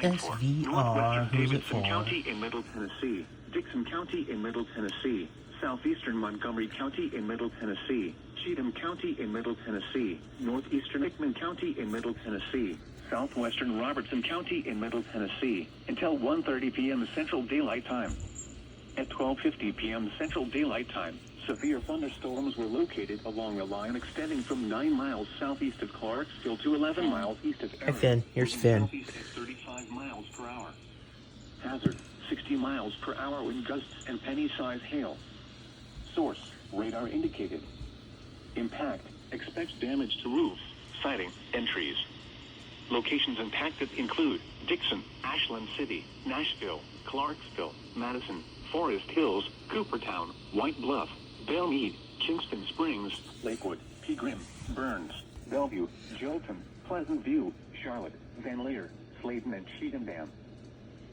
warning for SVR, northwestern who's it Davidson for? County in Middle Tennessee, Dixon County in Middle Tennessee, southeastern Montgomery County in Middle Tennessee, Cheatham County in Middle Tennessee, northeastern Hickman County in Middle Tennessee, southwestern Robertson County in Middle Tennessee, until 1:30 p.m. Central Daylight Time. At 12:50 p.m. Central Daylight Time, severe thunderstorms were located along a line extending from 9 miles southeast of Clarksville to 11 miles east of Erin. Hi, Finn. Here's Finn. Southeast at 35 miles per hour. Hazard, 60 miles per hour wind gusts and penny-sized hail. Source, radar indicated. Impact, expects damage to roofs, siding, and trees. Locations impacted include Dixon, Ashland City, Nashville, Clarksville, Madison, Forest Hills, Coopertown, White Bluff, Belmead, Kingston Springs, Lakewood, Pegram, Burns, Bellevue, Jolton, Pleasant View, Charlotte, Van Leer, Sladen, and Cheatham Dam.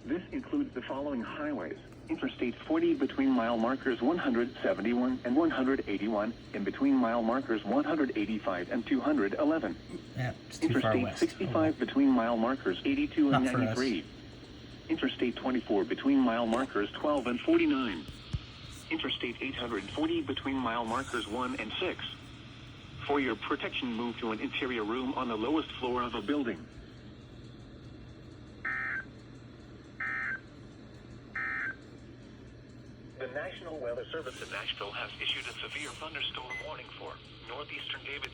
This includes the following highways: Interstate 40 between mile markers 171 and 181, and between mile markers 185 and 211. Yeah, it's too far Interstate west. 65 between mile markers 82 and Not for us. 93. Interstate 24 between mile markers 12 and 49. Interstate 840 between mile markers 1 and 6. For your protection, move to an interior room on the lowest floor of a building. The National Weather Service in Nashville has issued a severe thunderstorm warning for northeastern Davidson.